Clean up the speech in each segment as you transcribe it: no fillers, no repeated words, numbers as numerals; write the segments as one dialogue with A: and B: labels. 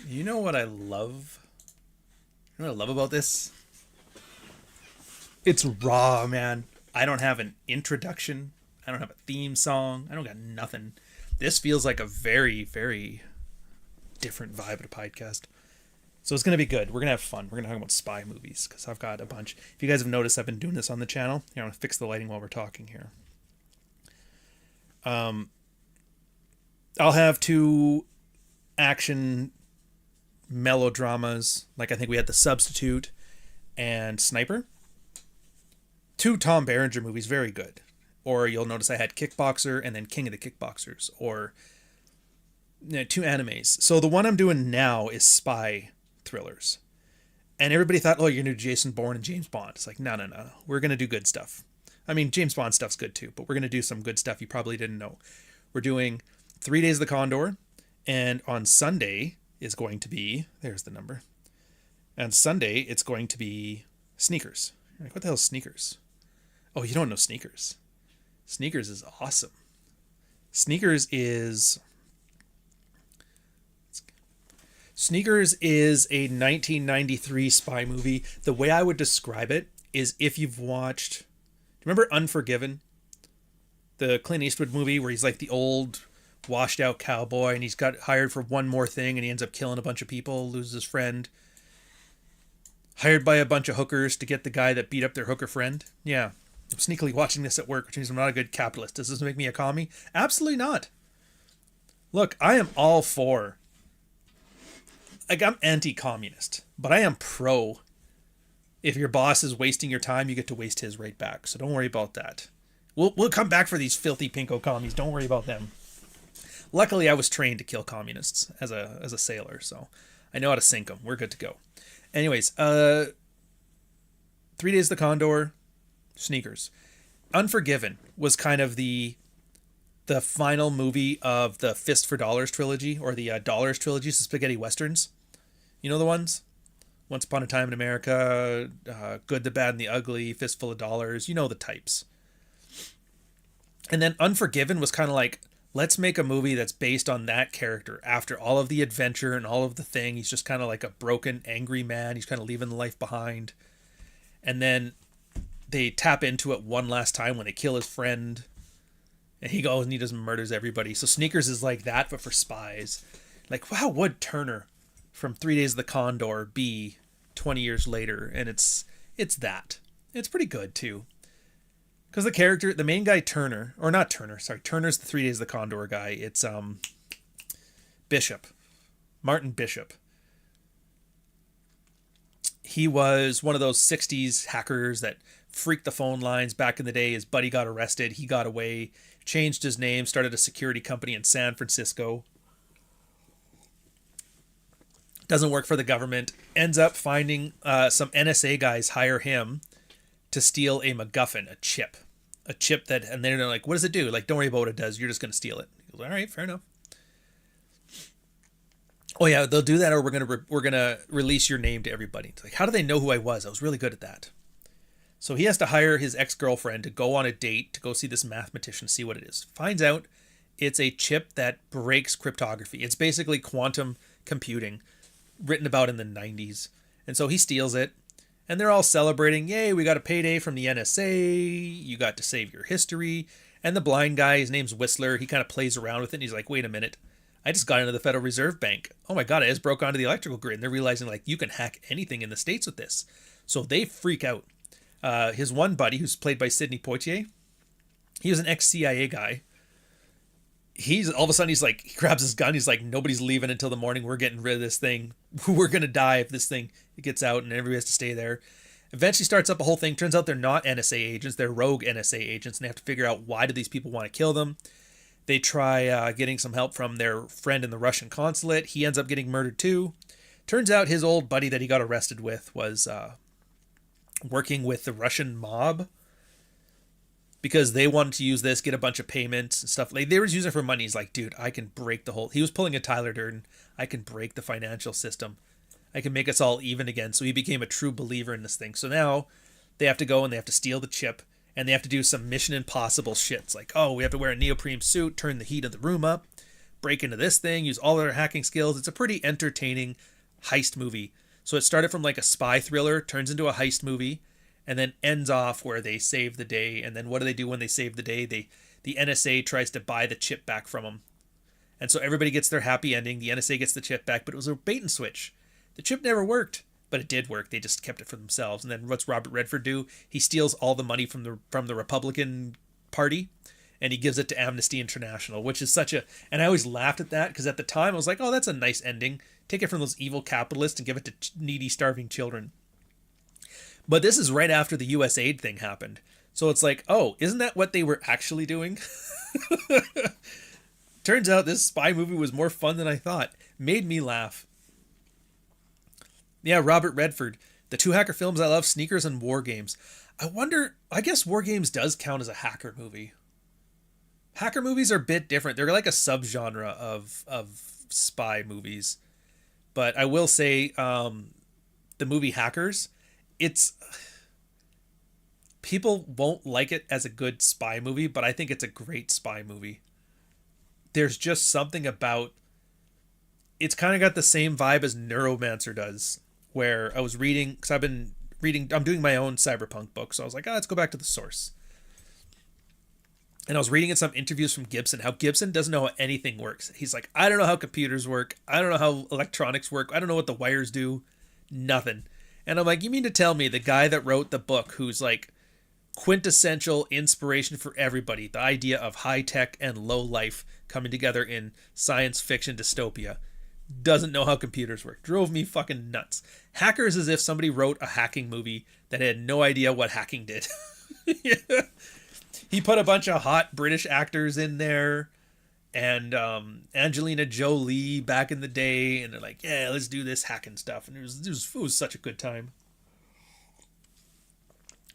A: You know what I love? You know what I love about this? It's raw, man. I don't have an introduction. I don't have a theme song. I don't got nothing. This feels like a very, very different vibe of a podcast. So it's going to be good. We're going to have fun. We're going to talk about spy movies because I've got a bunch. If you guys have noticed, I've been doing this on the channel. I'm going to fix the lighting while we're talking here. I'll have two action melodramas. Like I think we had The Substitute and Sniper. Two Tom Berenger movies, very good. Or you'll notice I had Kickboxer and then King of the Kickboxers. Or two animes. So the one I'm doing now is spy thrillers. And everybody thought, oh, you're going to do Jason Bourne and James Bond. It's like, no. We're going to do good stuff. I mean, James Bond stuff's good too, but we're going to do some good stuff you probably didn't know. We're doing 3 Days of the Condor. And on Sunday is going to be, there's the number. On Sunday, it's going to be Sneakers. You're like, what the hell is Sneakers? Oh, you don't know Sneakers. Sneakers is awesome. Sneakers is a 1993 spy movie. The way I would describe it is if you've watched, do you remember Unforgiven? The Clint Eastwood movie where he's like the old washed out cowboy and he's got hired for one more thing and he ends up killing a bunch of people, loses his friend. Hired by a bunch of hookers to get the guy that beat up their hooker friend. Yeah. I'm sneakily watching this at work, which means I'm not a good capitalist. Does this make me a commie? Absolutely not. Look, I am all for... Like, I'm anti-communist, but I am pro. If your boss is wasting your time, you get to waste his right back. So don't worry about that. We'll come back for these filthy pinko commies. Don't worry about them. Luckily, I was trained to kill communists as a sailor, so I know how to sink them. We're good to go. Anyways, 3 Days of the Condor, Sneakers. Unforgiven was kind of the final movie of the Fist for Dollars trilogy, or the Dollars trilogy, the spaghetti westerns. You know the ones? Once Upon a Time in America, Good, the Bad, and the Ugly, Fistful of Dollars. You know the types. And then Unforgiven was kind of like, let's make a movie that's based on that character. After all of the adventure and all of the thing, he's just kind of like a broken, angry man. He's kind of leaving the life behind. And then they tap into it one last time when they kill his friend. And he goes and he just murders everybody. So Sneakers is like that, but for spies. Like, how would Turner from 3 Days of the Condor be 20 years later? And it's that. It's pretty good, too. Because the character, the main guy, Turner, or not Turner, sorry, Turner's the 3 Days of the Condor guy. It's Bishop. Martin Bishop. He was one of those 60s hackers that freaked the phone lines back in the day. His buddy got arrested. He got away, changed his name, started a security company in San Francisco. Doesn't work for the government. Ends up finding some NSA guys hire him to steal a MacGuffin, a chip. A chip that, and they're like, what does it do? Like, don't worry about what it does. You're just going to steal it. He goes, all right, fair enough. Oh yeah, they'll do that, or we're gonna release your name to everybody. It's like, how do they know who I was? I was really good at that. So he has to hire his ex-girlfriend to go on a date to go see this mathematician, see what it is. Finds out it's a chip that breaks cryptography. It's basically quantum computing, written about in the 90s. And so he steals it, and they're all celebrating. Yay, we got a payday from the NSA. You got to save your history. And the blind guy, his name's Whistler, he kind of plays around with it, and he's like, wait a minute. I just got into the Federal Reserve Bank. Oh my God, I just broke onto the electrical grid. And they're realizing, like, you can hack anything in the States with this. So they freak out. His one buddy, who's played by Sidney Poitier, he was an ex-CIA guy. He's all of a sudden, he's like, he grabs his gun. He's like, nobody's leaving until the morning. We're getting rid of this thing. We're going to die if this thing gets out, and everybody has to stay there. Eventually starts up a whole thing. Turns out they're not NSA agents. They're rogue NSA agents, and they have to figure out, why do these people want to kill them? They try getting some help from their friend in the Russian consulate. He ends up getting murdered too. Turns out his old buddy that he got arrested with was working with the Russian mob because they wanted to use this, get a bunch of payments and stuff. Like, they were using it for money. He's like, dude, I can break the whole... He was pulling a Tyler Durden. I can break the financial system. I can make us all even again. So he became a true believer in this thing. So now they have to go and they have to steal the chip. And they have to do some Mission Impossible shits. Like, oh, we have to wear a neoprene suit, turn the heat of the room up, break into this thing, use all their hacking skills. It's a pretty entertaining heist movie. So it started from like a spy thriller, turns into a heist movie, and then ends off where they save the day. And then what do they do when they save the day? The NSA tries to buy the chip back from them. And so everybody gets their happy ending. The NSA gets the chip back, but it was a bait and switch. The chip never worked, but it did work. They just kept it for themselves. And then what's Robert Redford do? He steals all the money from the Republican Party, and he gives it to Amnesty International, which is such a... And I always laughed at that, because at the time I was like, oh, that's a nice ending. Take it from those evil capitalists and give it to needy, starving children. But this is right after the USAID thing happened. So it's like, oh, isn't that what they were actually doing? Turns out this spy movie was more fun than I thought. Made me laugh. Yeah, Robert Redford. The two hacker films I love, Sneakers and War Games. I guess War Games does count as a hacker movie. Hacker movies are a bit different. They're like a subgenre of spy movies. But I will say, the movie Hackers, people won't like it as a good spy movie, but I think it's a great spy movie. There's just something about... It's kind of got the same vibe as Neuromancer does, where I was reading... Because I'm doing my own cyberpunk book, so I was like, let's go back to the source. And I was reading in some interviews from Gibson, how Gibson doesn't know how anything works. He's like, I don't know how computers work. I don't know how electronics work. I don't know what the wires do. Nothing. And I'm like, you mean to tell me the guy that wrote the book, who's like quintessential inspiration for everybody, the idea of high tech and low life coming together in science fiction dystopia, doesn't know how computers work? Drove me fucking nuts. Hackers is as if somebody wrote a hacking movie that had no idea what hacking did. Yeah. He put a bunch of hot British actors in there, and Angelina Jolie back in the day, and they're like, yeah, let's do this hacking stuff. And it was such a good time.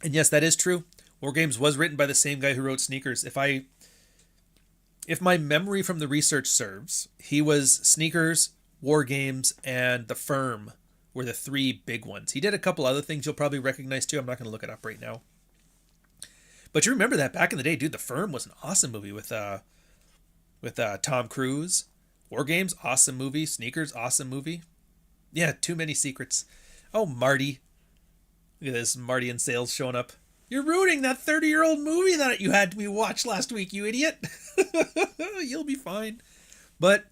A: And yes, that is true. War Games was written by the same guy who wrote Sneakers. If my memory from the research serves, he was Sneakers, War Games, and The Firm were the three big ones. He did a couple other things you'll probably recognize too. I'm not going to look it up right now. But you remember that back in the day, dude. The Firm was an awesome movie with Tom Cruise. War Games, awesome movie. Sneakers, awesome movie. Yeah, Too Many Secrets. Oh, Marty. Look at this, Marty in sales showing up. You're ruining that 30-year-old movie that you had me watch last week, you idiot. You'll be fine. But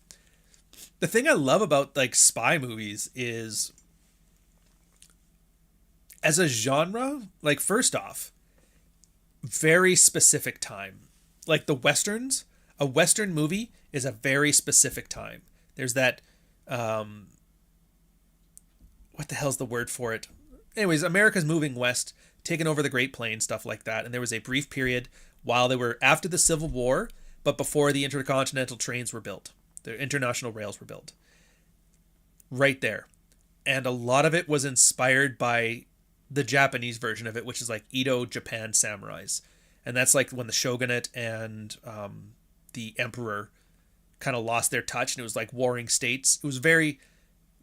A: the thing I love about like spy movies is, as a genre, like, first off, very specific time. Like the Westerns, a Western movie is a very specific time. There's that, what the hell's the word for it? Anyways, America's moving west, taking over the Great Plains, stuff like that. And there was a brief period while they were after the Civil War, but before the intercontinental trains were built. The international rails were built. Right there. And a lot of it was inspired by the Japanese version of it, which is like Edo Japan samurais. And that's like when the shogunate and the emperor kind of lost their touch, and it was like warring states. It was very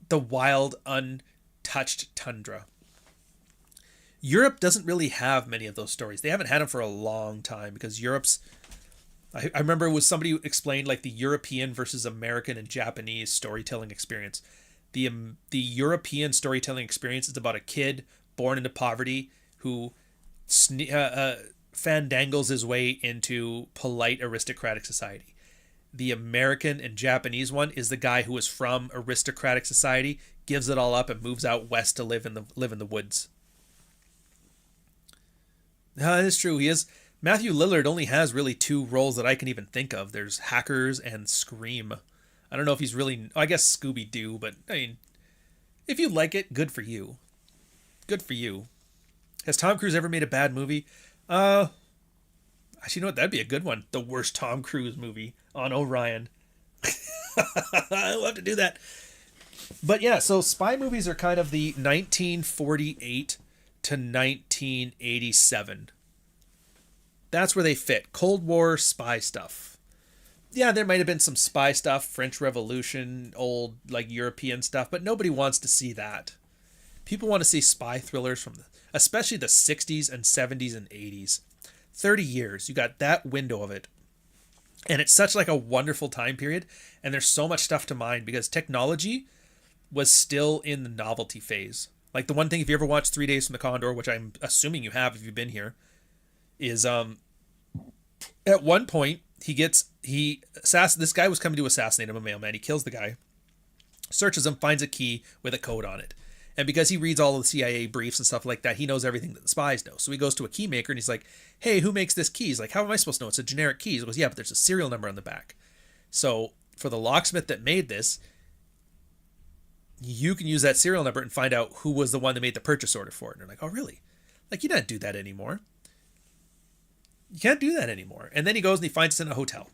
A: the wild, untouched tundra. Europe doesn't really have many of those stories. They haven't had them for a long time, because Europe's... I remember it was somebody who explained like the European versus American and Japanese storytelling experience. The European storytelling experience is about a kid born into poverty who fandangles his way into polite aristocratic society. The American and Japanese one is the guy who is from aristocratic society, gives it all up, and moves out west to live in the woods. That is true. He is... Matthew Lillard only has really two roles that I can even think of. There's Hackers and Scream. I don't know if he's really... I guess Scooby-Doo, but I mean, if you like it, good for you. Good for you. Has Tom Cruise ever made a bad movie? Actually, you know what? That'd be a good one. The worst Tom Cruise movie on Ohrian. I'd love to do that. But yeah, so spy movies are kind of the 1948 to 1987. That's where they fit. Cold War spy stuff. Yeah, there might have been some spy stuff, French Revolution, old like European stuff, but nobody wants to see that. People want to see spy thrillers from especially the 60s and 70s and 80s. 30 years, you got that window of it. And it's such like a wonderful time period, and there's so much stuff to mine because technology was still in the novelty phase. Like the one thing, if you ever watched 3 Days from the Condor, which I'm assuming you have if you've been here, is at one point this guy was coming to assassinate him, a mailman. He kills the guy, searches him, finds a key with a code on it. And because he reads all of the CIA briefs and stuff like that, he knows everything that the spies know. So he goes to a key maker and he's like, hey, who makes this key? He's like, how am I supposed to know? It's a generic key. He goes, yeah, but there's a serial number on the back. So for the locksmith that made this, you can use that serial number and find out who was the one that made the purchase order for it. And they're like, oh, really? Like, you don't do that anymore. You can't do that anymore. And then he goes and he finds it in a hotel.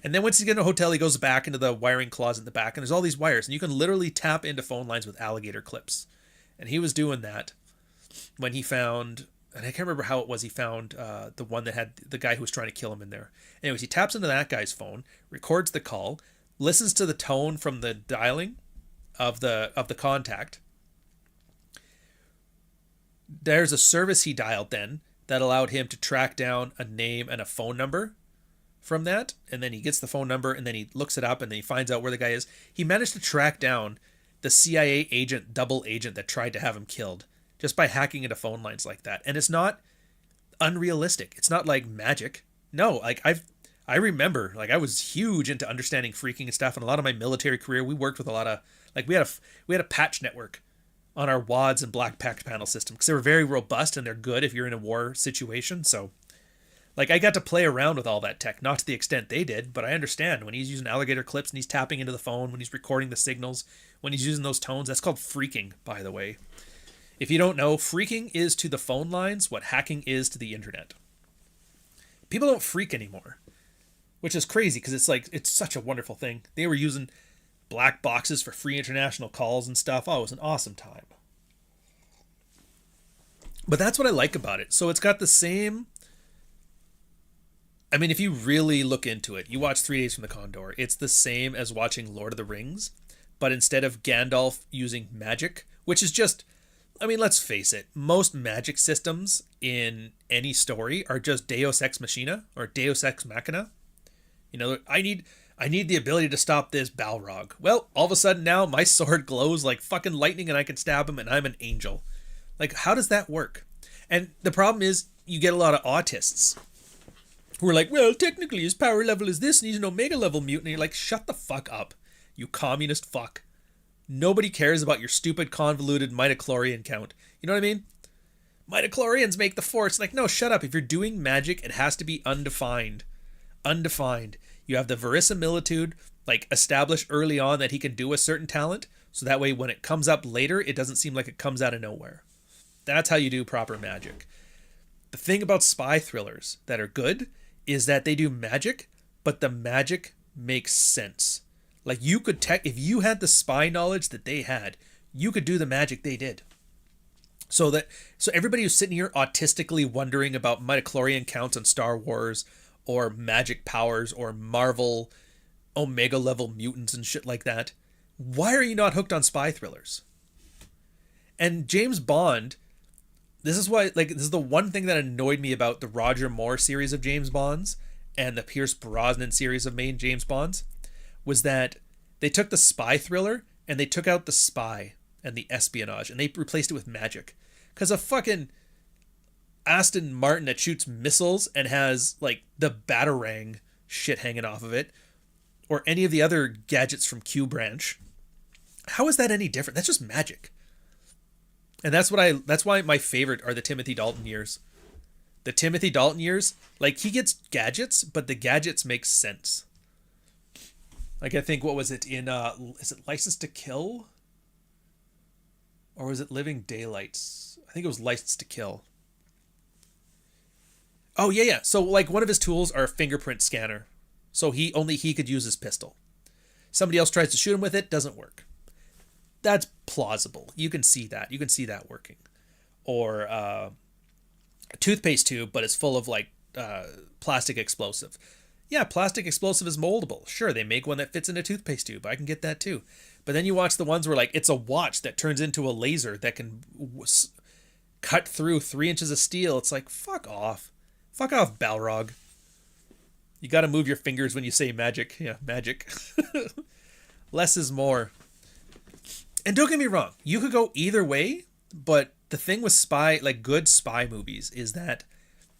A: And then once he's in a hotel, he goes back into the wiring closet in the back, and there's all these wires, and you can literally tap into phone lines with alligator clips. And he was doing that when he found, and I can't remember how it was, he found the one that had the guy who was trying to kill him in there. Anyways, he taps into that guy's phone, records the call, listens to the tone from the dialing of the contact. There's a service he dialed then that allowed him to track down a name and a phone number from that, and then he gets the phone number, and then he looks it up, and then he finds out where the guy is. He managed to track down the CIA agent, double agent that tried to have him killed just by hacking into phone lines like that. And it's not unrealistic. It's not like magic. No, like I remember, like I was huge into understanding freaking and stuff, and a lot of my military career, we worked with a lot of, like we had a patch network on our WADs and black pack panel system because they were very robust and they're good if you're in a war situation. So like I got to play around with all that tech, not to the extent they did, but I understand when he's using alligator clips and he's tapping into the phone, when he's recording the signals, when he's using those tones. That's called freaking, by the way. If you don't know, freaking is to the phone lines what hacking is to the internet. People don't freak anymore, which is crazy because it's like, it's such a wonderful thing. They were using black boxes for free international calls and stuff. Oh, it was an awesome time. But that's what I like about it. So it's got the same, I mean, if you really look into it, you watch 3 Days from the Condor, it's the same as watching Lord of the Rings, but instead of Gandalf using magic, which is just, I mean, let's face it, most magic systems in any story are just Deus Ex Machina or Deus Ex Machina. You know, I need the ability to stop this Balrog. Well, all of a sudden now my sword glows like fucking lightning and I can stab him and I'm an angel. Like, how does that work? And the problem is you get a lot of autists who are like, well, technically his power level is this and he's an Omega level mutant. And you're like, shut the fuck up, you communist fuck. Nobody cares about your stupid convoluted midichlorian count. You know what I mean? Midichlorians make the force. Like, no, shut up. If you're doing magic, it has to be undefined. Undefined. You have the verisimilitude, like, established early on that he can do a certain talent, so that way when it comes up later, it doesn't seem like it comes out of nowhere. That's how you do proper magic. The thing about spy thrillers that are good is that they do magic, but the magic makes sense. Like, you could if you had the spy knowledge that they had, you could do the magic they did. So everybody who's sitting here autistically wondering about midichlorian counts on Star Wars or magic powers or Marvel Omega level mutants and shit like that, why are you not hooked on spy thrillers? And James Bond, this is the one thing that annoyed me about the Roger Moore series of James Bonds and the Pierce Brosnan series of main James Bonds, was that they took the spy thriller and they took out the spy and the espionage and they replaced it with magic. Because a fucking Aston Martin that shoots missiles and has like the Batarang shit hanging off of it, or any of the other gadgets from Q Branch, how is that any different? That's just magic. And that's why my favorite are the Timothy Dalton years. The Timothy Dalton years, like, he gets gadgets, but the gadgets make sense. Like, I think, what was it in, is it License to Kill? Or was it Living Daylights? I think it was License to Kill. Oh, yeah. So, like, one of his tools are a fingerprint scanner. So only he could use his pistol. Somebody else tries to shoot him with it, doesn't work. That's plausible. You can see that. You can see that working. Or a toothpaste tube, but it's full of, like, plastic explosive. Yeah, plastic explosive is moldable. Sure, they make one that fits in a toothpaste tube. I can get that too. But then you watch the ones where, like, it's a watch that turns into a laser that can cut through 3 inches of steel. It's like, fuck off. Fuck off, Balrog. You got to move your fingers when you say magic. Yeah, magic. Less is more. And don't get me wrong, you could go either way, but the thing with like good spy movies is that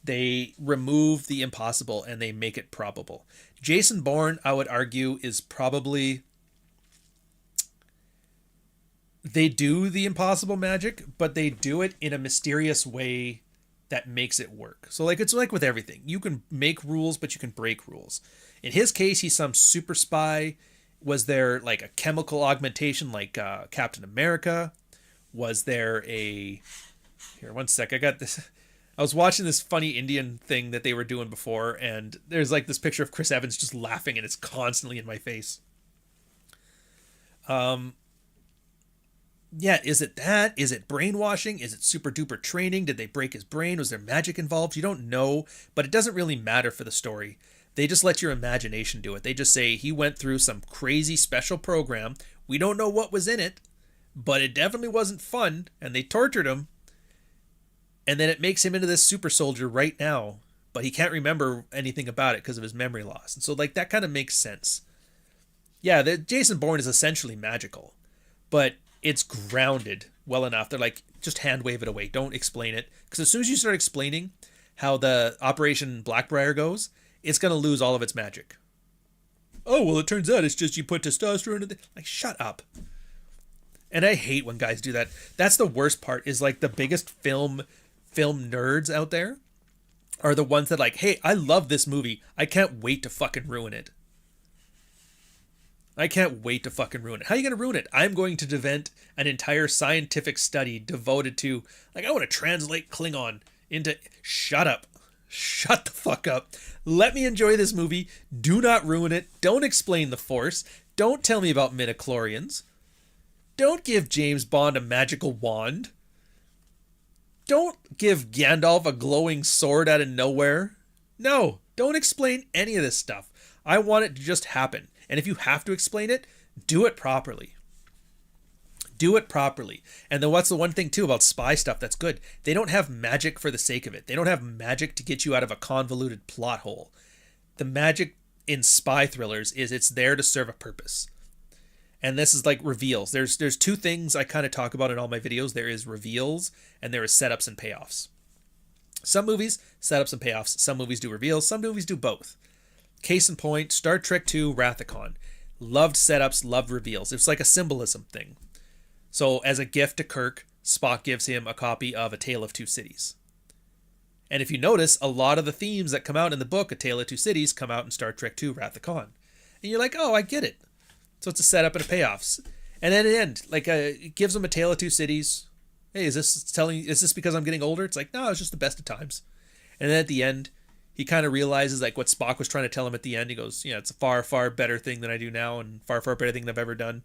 A: they remove the impossible and they make it probable. Jason Bourne, I would argue, is probably, they do the impossible magic, but they do it in a mysterious way that makes it work. So like, it's like with everything. You can make rules, but you can break rules. In his case, he's some super spy. Was there like a chemical augmentation like Captain America? Was there a... Here, one sec. I got this. I was watching this funny Indian thing that they were doing before, and there's like this picture of Chris Evans just laughing, and it's constantly in my face. Yeah, is it that? Is it brainwashing? Is it super duper training? Did they break his brain? Was there magic involved? You don't know, but it doesn't really matter for the story. They just let your imagination do it. They just say he went through some crazy special program. We don't know what was in it, but it definitely wasn't fun, and they tortured him. And then it makes him into this super soldier right now, but he can't remember anything about it because of his memory loss. And so like that kind of makes sense. Yeah, the Jason Bourne is essentially magical, but it's grounded well enough. They're like, just hand wave it away. Don't explain it. Because as soon as you start explaining how the Operation Blackbriar goes, it's going to lose all of its magic. Oh, well, it turns out it's just you put testosterone in it. Like, shut up. And I hate when guys do that. That's the worst part, is like the biggest film nerds out there are the ones that like, hey, I love this movie. I can't wait to fucking ruin it. I can't wait to fucking ruin it. How are you going to ruin it? I'm going to invent an entire scientific study devoted to, like, I want to translate Klingon into... Shut up. Shut the fuck up. Let me enjoy this movie. Do not ruin it. Don't explain the Force. Don't tell me about midichlorians. Don't give James Bond a magical wand. Don't give Gandalf a glowing sword out of nowhere. No, don't explain any of this stuff. I want it to just happen. And if you have to explain it, do it properly. Do it properly. And then what's the one thing too about spy stuff that's good? They don't have magic for the sake of it. They don't have magic to get you out of a convoluted plot hole. The magic in spy thrillers is it's there to serve a purpose. And this is like reveals. There's two things I kind of talk about in all my videos. There is reveals and there is setups and payoffs. Some movies, setups and payoffs. Some movies do reveals. Some movies do both. Case in point, Star Trek II Wrath of Khan. Loved setups, loved reveals. It's like a symbolism thing. So as a gift to Kirk, Spock gives him a copy of A Tale of Two Cities. And if you notice, a lot of the themes that come out in the book, A Tale of Two Cities, come out in Star Trek II Wrath of Khan. And you're like, oh, I get it. So it's a setup and a payoffs. And then at the end, like, it gives him A Tale of Two Cities. Hey, is this because I'm getting older? It's like, no, it's just the best of times. And then at the end, he kind of realizes like what Spock was trying to tell him at the end. He goes, yeah, it's a far, far better thing than I do now and far, far better thing than I've ever done.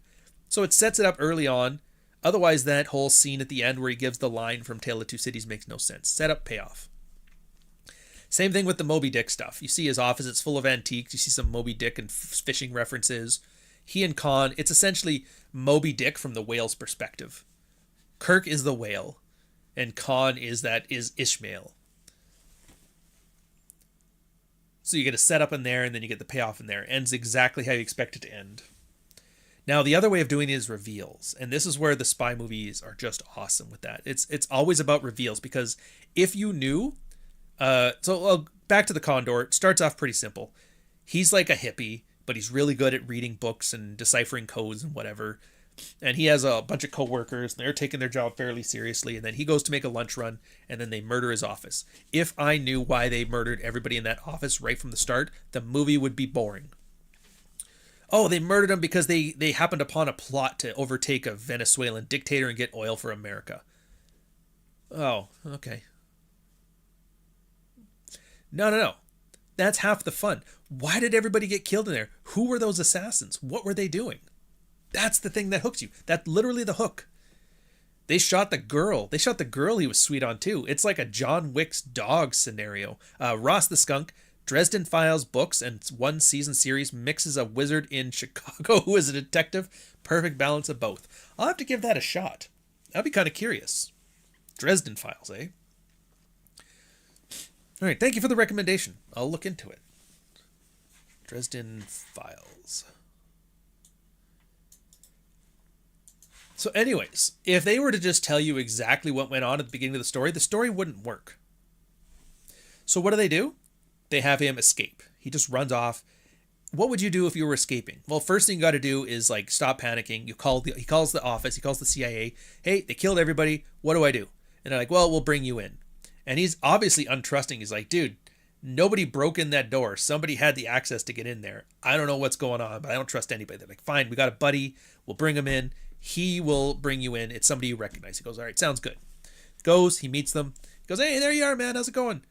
A: So it sets it up early on. Otherwise, that whole scene at the end where he gives the line from Tale of Two Cities makes no sense. Set up, payoff. Same thing with the Moby Dick stuff. You see his office, it's full of antiques. You see some Moby Dick and fishing references. He and Khan, it's essentially Moby Dick from the whale's perspective. Kirk is the whale, and Khan is Ishmael. So you get a setup in there, and then you get the payoff in there. Ends exactly how you expect it to end. Now, the other way of doing it is reveals. And this is where the spy movies are just awesome with that. It's always about reveals, because if you knew... back to the Condor. It starts off pretty simple. He's like a hippie, but he's really good at reading books and deciphering codes and whatever. And he has a bunch of coworkers, and they're taking their job fairly seriously. And then he goes to make a lunch run, and then they murder his office. If I knew why they murdered everybody in that office right from the start, the movie would be boring. Oh, they murdered him because they happened upon a plot to overtake a Venezuelan dictator and get oil for America. Oh, okay. No. That's half the fun. Why did everybody get killed in there? Who were those assassins? What were they doing? That's the thing that hooks you. That's literally the hook. They shot the girl. They shot the girl he was sweet on too. It's like a John Wick's dog scenario. Ross the Skunk, Dresden Files books and one season series mixes a wizard in Chicago who is a detective. Perfect balance of both. I'll have to give that a shot. I'll be kind of curious. Dresden Files, eh? All right, thank you for the recommendation. I'll look into it. Dresden Files. So anyways, if they were to just tell you exactly what went on at the beginning of the story wouldn't work. So what do? They have him escape. He just runs off. What would you do if you were escaping? Well, first thing you got to do is like stop panicking. He calls the office. He calls the CIA. Hey, they killed everybody. What do I do? And they're like, well, we'll bring you in. And he's obviously untrusting. He's like, dude, nobody broke in that door. Somebody had the access to get in there. I don't know what's going on, but I don't trust anybody. They're like, fine, we got a buddy. We'll bring him in. He will bring you in. It's somebody you recognize. He goes, all right, sounds good. Goes, he meets them. He goes, hey, there you are, man. How's it going?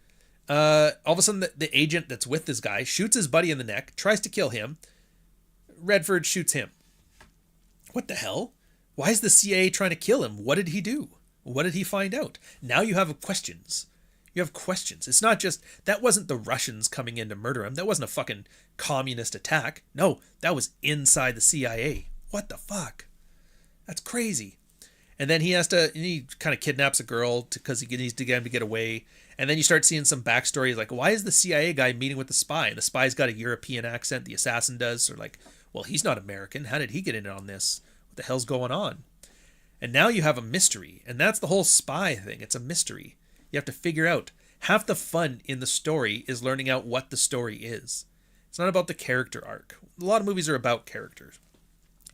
A: All of a sudden, the agent that's with this guy shoots his buddy in the neck, tries to kill him. Redford shoots him. What the hell? Why is the CIA trying to kill him? What did he do? What did he find out? Now you have questions. You have questions. It's not just, that wasn't the Russians coming in to murder him. That wasn't a fucking communist attack. No, that was inside the CIA. What the fuck? That's crazy. And then he kind of kidnaps a girl because he needs to get him to get away. And then you start seeing some backstory. Like, why is the CIA guy meeting with the spy? And the spy's got a European accent. The assassin does. Or like, well, he's not American. How did he get in on this? What the hell's going on? And now you have a mystery. And that's the whole spy thing. It's a mystery. You have to figure out. Half the fun in the story is learning out what the story is. It's not about the character arc. A lot of movies are about characters.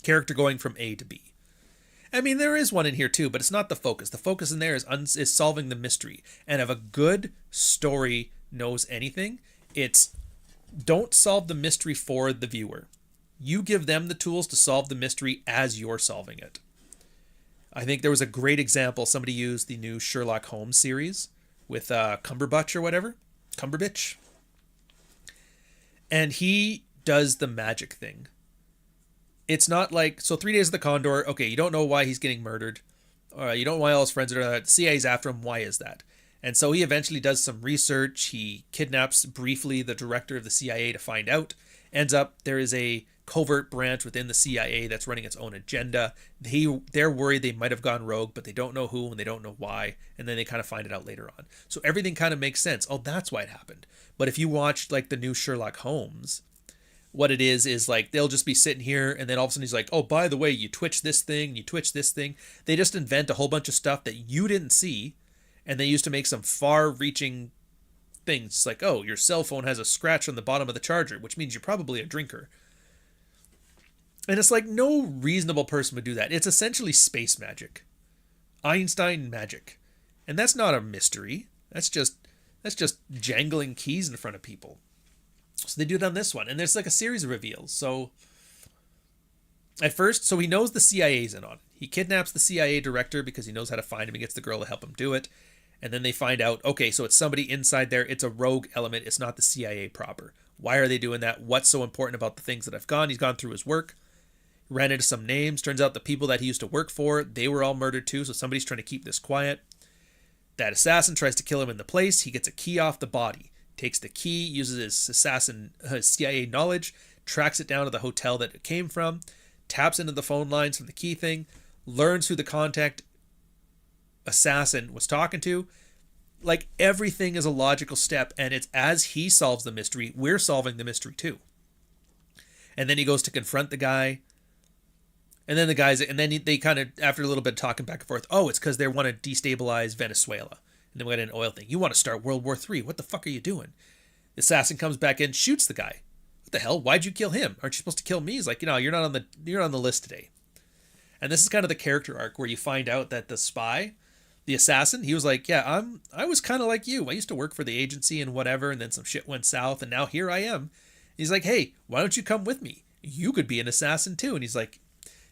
A: Character going from A to B. I mean, there is one in here too, but it's not the focus. The focus in there is solving the mystery. And if a good story knows anything, it's don't solve the mystery for the viewer. You give them the tools to solve the mystery as you're solving it. I think there was a great example. Somebody used the new Sherlock Holmes series with Cumberbatch or whatever. Cumberbitch. And he does the magic thing. It's not like, so 3 Days of the Condor, okay, you don't know why he's getting murdered. You don't know why all his friends are there. The CIA's after him. Why is that? And so he eventually does some research. He kidnaps briefly the director of the CIA to find out. Ends up, there is a covert branch within the CIA that's running its own agenda. They're worried they might have gone rogue, but they don't know who and they don't know why. And then they kind of find it out later on. So everything kind of makes sense. Oh, that's why it happened. But if you watched like the new Sherlock Holmes, what it is like they'll just be sitting here and then all of a sudden he's like, oh, by the way, you twitch this thing, you twitch this thing. They just invent a whole bunch of stuff that you didn't see, and they used to make some far-reaching things. It's like, oh, your cell phone has a scratch on the bottom of the charger, which means you're probably a drinker. And it's like no reasonable person would do that. It's essentially space magic. Einstein magic. And that's not a mystery. That's just jangling keys in front of people. So they do it on this one. And there's like a series of reveals. So at first, so he knows the CIA's in on it. He kidnaps the CIA director because he knows how to find him. He gets the girl to help him do it. And then they find out, okay, so it's somebody inside there. It's a rogue element. It's not the CIA proper. Why are they doing that? What's so important about the things that have gone? He's gone through his work. Ran into some names. Turns out the people that he used to work for, they were all murdered too. So somebody's trying to keep this quiet. That assassin tries to kill him in the place. He gets a key off the body. Takes the key, uses his CIA knowledge, tracks it down to the hotel that it came from, taps into the phone lines from the key thing, learns who the contact assassin was talking to. Like, everything is a logical step, and it's as he solves the mystery, we're solving the mystery too. And then he goes to confront the guy. And then they kind of, after a little bit of talking back and forth, oh, it's because they want to destabilize Venezuela. And then we got an oil thing. You want to start World War III. What the fuck are you doing? The assassin comes back in, shoots the guy. What the hell? Why'd you kill him? Aren't you supposed to kill me? He's like, you're not on the list today. And this is kind of the character arc where you find out that the spy, the assassin, he was like, yeah, I was kind of like you. I used to work for the agency and whatever, and then some shit went south, and now here I am. He's like, hey, why don't you come with me? You could be an assassin too. And he's like,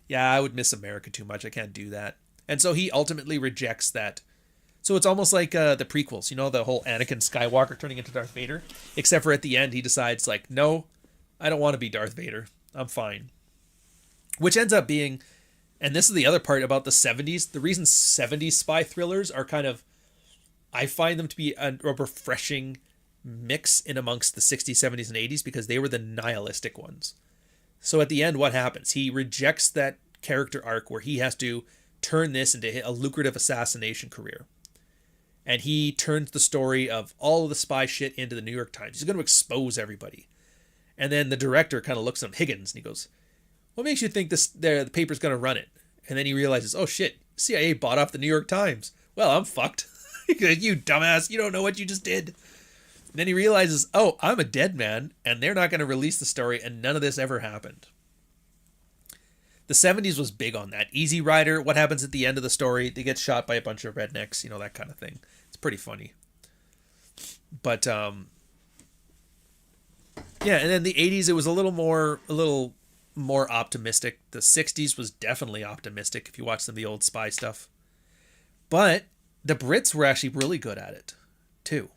A: yeah, I would miss America too much. I can't do that. And so he ultimately rejects that. So it's almost like the prequels, the whole Anakin Skywalker turning into Darth Vader. Except for at the end, he decides like, no, I don't want to be Darth Vader. I'm fine. Which ends up being, and this is the other part about the 70s. The reason 70s spy thrillers are kind of, I find them to be a refreshing mix in amongst the 60s, 70s, and 80s because they were the nihilistic ones. So at the end, what happens? He rejects that character arc where he has to turn this into a lucrative assassination career. And he turns the story of all of the spy shit into the New York Times. He's going to expose everybody. And then the director kind of looks at him, Higgins, and he goes, "What makes you think the paper's going to run it?" And then he realizes, "Oh shit, CIA bought off the New York Times. Well, I'm fucked." "You dumbass, you don't know what you just did." And then he realizes, "Oh, I'm a dead man, and they're not going to release the story, and none of this ever happened." The 70s was big on that. Easy Rider, what happens at the end of the story? They get shot by a bunch of rednecks, that kind of thing. It's pretty funny. But yeah, and then the 80s, it was a little more optimistic. The 60s was definitely optimistic if you watch some of the old spy stuff. But the Brits were actually really good at it too.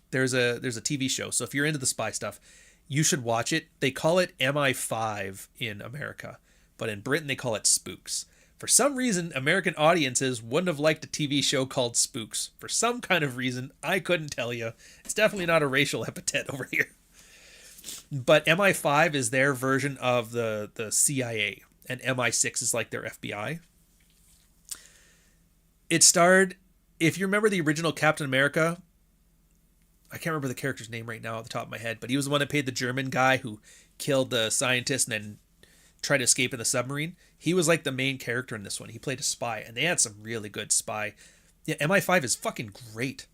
A: There's a TV show, so if you're into the spy stuff, you should watch it. They call it MI5 in America, but in Britain they call it Spooks. For some reason, American audiences wouldn't have liked a TV show called Spooks. For some kind of reason, I couldn't tell you. It's definitely not a racial epithet over here. But MI5 is their version of the CIA, and MI6 is like their FBI. It starred, if you remember the original Captain America, I can't remember the character's name right now off the top of my head, but he was the one that paid the German guy who killed the scientist and then tried to escape in the submarine. He was like the main character in this one. He played a spy, and they had some really good spy. Yeah, MI5 is fucking great.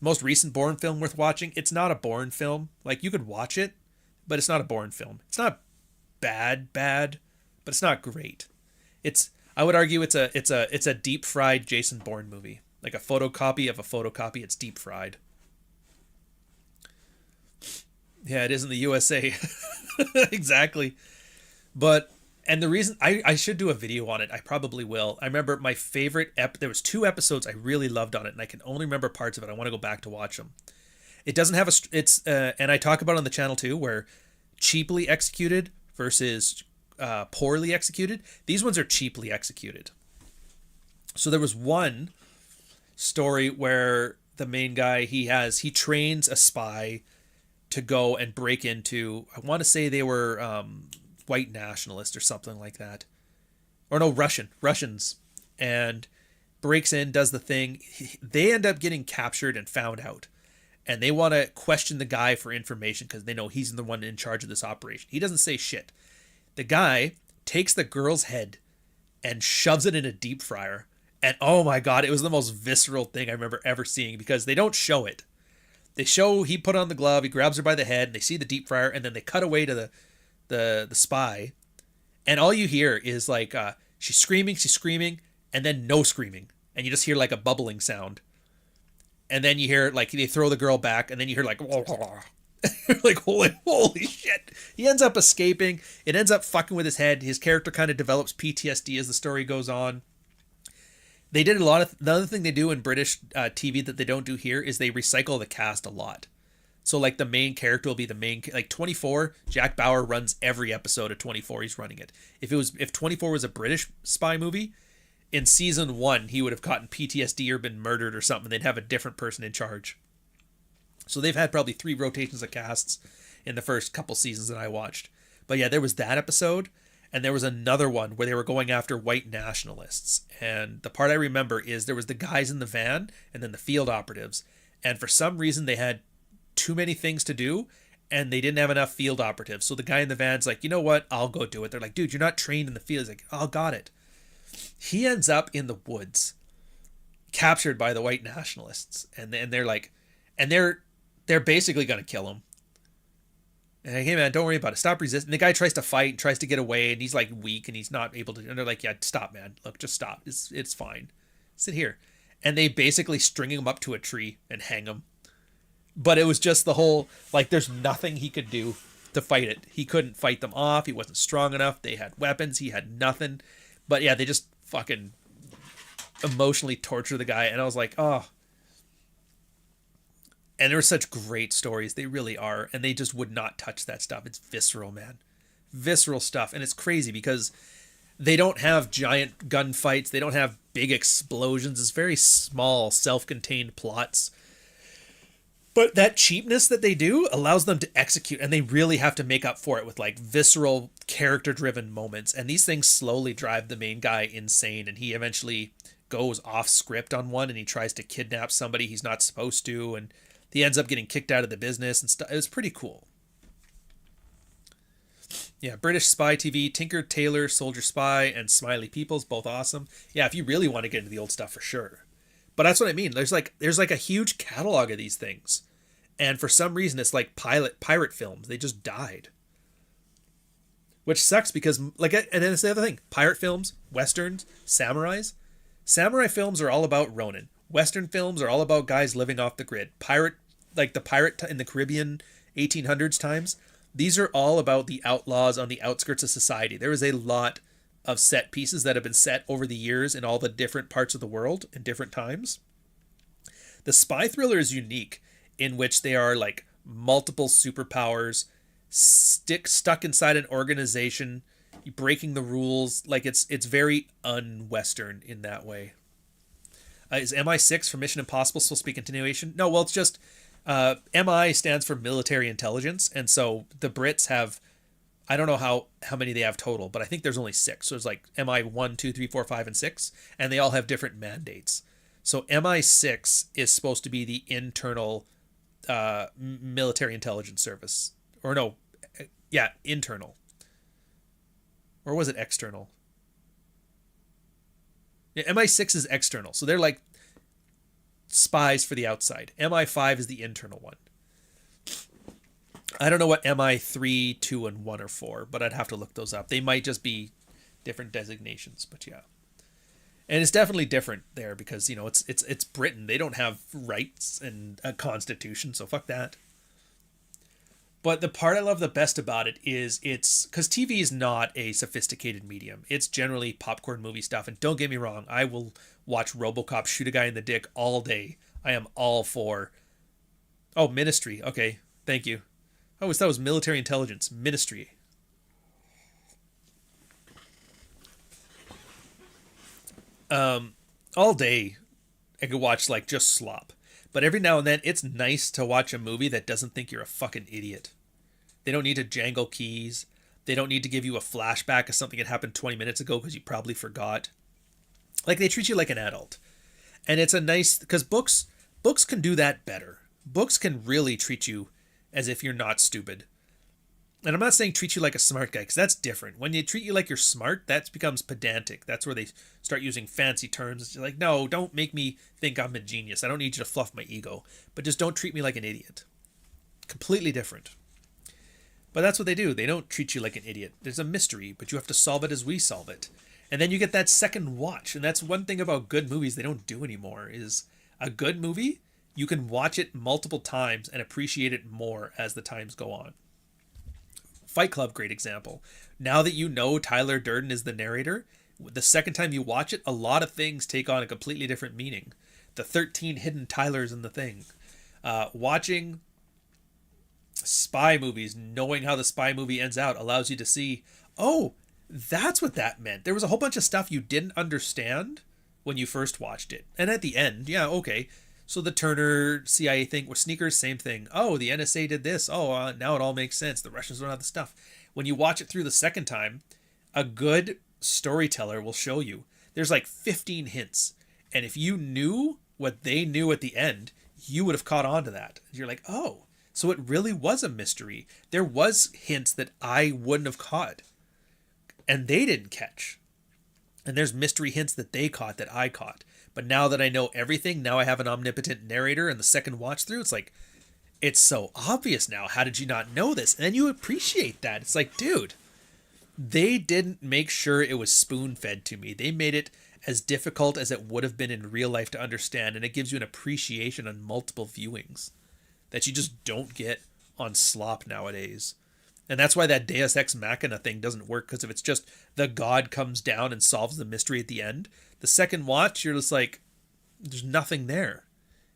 A: Most recent Bourne film worth watching. It's not a Bourne film. Like, you could watch it, but it's not a Bourne film. It's not bad, but it's not great. I would argue it's a deep fried Jason Bourne movie. Like a photocopy of a photocopy. It's deep fried. Yeah, it is in the USA. Exactly. And the reason I should do a video on it, I probably will. I remember my favorite there was 2 episodes I really loved on it, and I can only remember parts of it. I want to go back to watch them. It doesn't have and I talk about it on the channel too, where cheaply executed versus poorly executed. These ones are cheaply executed. So there was one story where the main guy, he trains a spy to go and break into, I want to say they were white nationalists or something like that. Or no, Russians. And breaks in, does the thing. They end up getting captured and found out. And they want to question the guy for information because they know he's the one in charge of this operation. He doesn't say shit. The guy takes the girl's head and shoves it in a deep fryer. And oh my God, it was the most visceral thing I remember ever seeing, because they don't show it. They show he put on the glove, he grabs her by the head, and they see the deep fryer, and then they cut away to the spy. And all you hear is like, she's screaming, and then no screaming. And you just hear like a bubbling sound. And then you hear like they throw the girl back, and then you hear like, like holy shit. He ends up escaping. It ends up fucking with his head. His character kind of develops PTSD as the story goes on. They did a lot of, the other thing they do in British TV that they don't do here is they recycle the cast a lot. So like the main character will be the main, like 24, Jack Bauer runs every episode of 24. He's running it. If 24 was a British spy movie, in season 1, he would have gotten PTSD or been murdered or something. They'd have a different person in charge. So they've had probably 3 rotations of casts in the first couple seasons that I watched. But yeah, there was that episode. And there was another one where they were going after white nationalists. And the part I remember is there was the guys in the van and then the field operatives. And for some reason they had too many things to do and they didn't have enough field operatives. So the guy in the van's like, you know what? I'll go do it. They're like, dude, you're not trained in the field. He's like, oh, got it. He ends up in the woods, captured by the white nationalists. And they're like, and they're basically going to kill him. And like, hey man, don't worry about it. Stop resisting. The guy tries to fight, tries to get away, and he's like weak, and he's not able to. And they're like, yeah, stop, man. Look, just stop. It's fine. Sit here. And they basically string him up to a tree and hang him. But it was just the whole, like, there's nothing he could do to fight it. He couldn't fight them off. He wasn't strong enough. They had weapons. He had nothing. But yeah, they just fucking emotionally torture the guy. And I was like, oh. And there were such great stories. They really are. And they just would not touch that stuff. It's visceral, man. Visceral stuff. And it's crazy because they don't have giant gunfights. They don't have big explosions. It's very small, self-contained plots. But that cheapness that they do allows them to execute. And they really have to make up for it with like visceral, character-driven moments. And these things slowly drive the main guy insane. And he eventually goes off script on one. And he tries to kidnap somebody he's not supposed to. And he ends up getting kicked out of the business and stuff. It was pretty cool. Yeah, British Spy TV, Tinker Tailor Soldier Spy, and Smiley Peoples, both awesome. Yeah, if you really want to get into the old stuff, for sure. But that's what I mean. There's like a huge catalog of these things, and for some reason, it's like pirate films. They just died, which sucks because like, and then it's the other thing: pirate films, westerns, samurais. Samurai films are all about Ronin. Western films are all about guys living off the grid. Like the pirate in the Caribbean 1800s times, these are all about the outlaws on the outskirts of society. There is a lot of set pieces that have been set over the years in all the different parts of the world in different times. The spy thriller is unique in which they are like multiple superpowers stuck inside an organization, breaking the rules. Like it's very un-Western in that way. Is MI6 for Mission Impossible supposed to be continuation? No, well, it's just MI stands for military intelligence, and so the Brits have, I don't know how many they have total, but I think there's only 6. So it's like MI 1, 2, 3, 4, 5, and 6, and they all have different mandates. So MI6 is supposed to be the internal military intelligence service, or no, yeah, internal, or was it external? Yeah, MI6 is external, so they're like spies for the outside. MI5 is the internal one. I don't know what MI3, 2, and 1 are for, but I'd have to look those up. They might just be different designations, but yeah. And it's definitely different there because, you know, it's Britain. They don't have rights and a constitution, so fuck that. But the part I love the best about it is it's because TV is not a sophisticated medium. It's generally popcorn movie stuff. And don't get me wrong, I will watch RoboCop shoot a guy in the dick all day. I am all for. Oh, Ministry. Okay, thank you. I always thought it was military intelligence. Ministry. All day I could watch like just slop. But every now and then, it's nice to watch a movie that doesn't think you're a fucking idiot. They don't need to jangle keys. They don't need to give you a flashback of something that happened 20 minutes ago because you probably forgot. Like, they treat you like an adult. And it's a nice... Because books can do that better. Books can really treat you as if you're not stupid. And I'm not saying treat you like a smart guy, because that's different. When they treat you like you're smart, that becomes pedantic. That's where they start using fancy terms. It's like, no, don't make me think I'm a genius. I don't need you to fluff my ego. But just don't treat me like an idiot. Completely different. But that's what they do. They don't treat you like an idiot. There's a mystery, but you have to solve it as we solve it. And then you get that second watch. And that's one thing about good movies they don't do anymore, is a good movie, you can watch it multiple times and appreciate it more as the times go on. Fight Club, great example. Now that you know Tyler Durden is the narrator, the second time you watch it, a lot of things take on a completely different meaning. The 13 hidden Tylers in the thing. Watching spy movies, knowing how the spy movie ends out, allows you to see, oh, that's what that meant. There was a whole bunch of stuff you didn't understand when you first watched it. And at the end, yeah, okay. So the Turner CIA thing with sneakers, same thing. Oh, the NSA did this. Oh, now it all makes sense. The Russians don't have the stuff. When you watch it through the second time, a good storyteller will show you. There's like 15 hints. And if you knew what they knew at the end, you would have caught on to that. You're like, oh, so it really was a mystery. There was hints that I wouldn't have caught. And they didn't catch. And there's mystery hints that they caught that I caught. But now that I know everything, now I have an omnipotent narrator, and the second watch through, it's like, it's so obvious now. How did you not know this? And then you appreciate that. It's like, dude, they didn't make sure it was spoon-fed to me. They made it as difficult as it would have been in real life to understand, and it gives you an appreciation on multiple viewings that you just don't get on slop nowadays. And that's why that Deus Ex Machina thing doesn't work, because if it's just the god comes down and solves the mystery at the end, the second watch, you're just like, there's nothing there.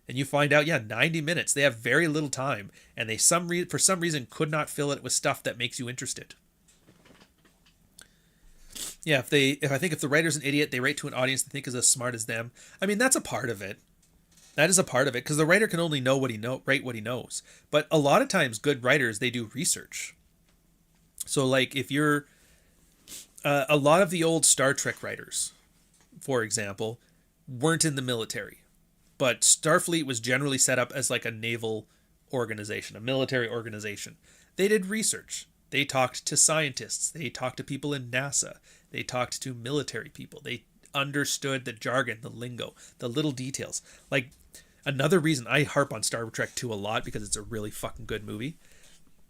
A: And you find out, yeah, 90 minutes. They have very little time, and they for some reason could not fill it with stuff that makes you interested. Yeah, if the writer's an idiot, they write to an audience they think is as smart as them. I mean, that's a part of it. That is a part of it, because the writer can only know write what he knows. But a lot of times, good writers, they do research. So, like, if you're a lot of the old Star Trek writers, for example, weren't in the military, but Starfleet was generally set up as like a naval organization, a military organization. They did research. They talked to scientists. They talked to people in NASA. They talked to military people. They understood the jargon, the lingo, the little details. Like, another reason I harp on Star Trek 2 a lot, because it's a really fucking good movie.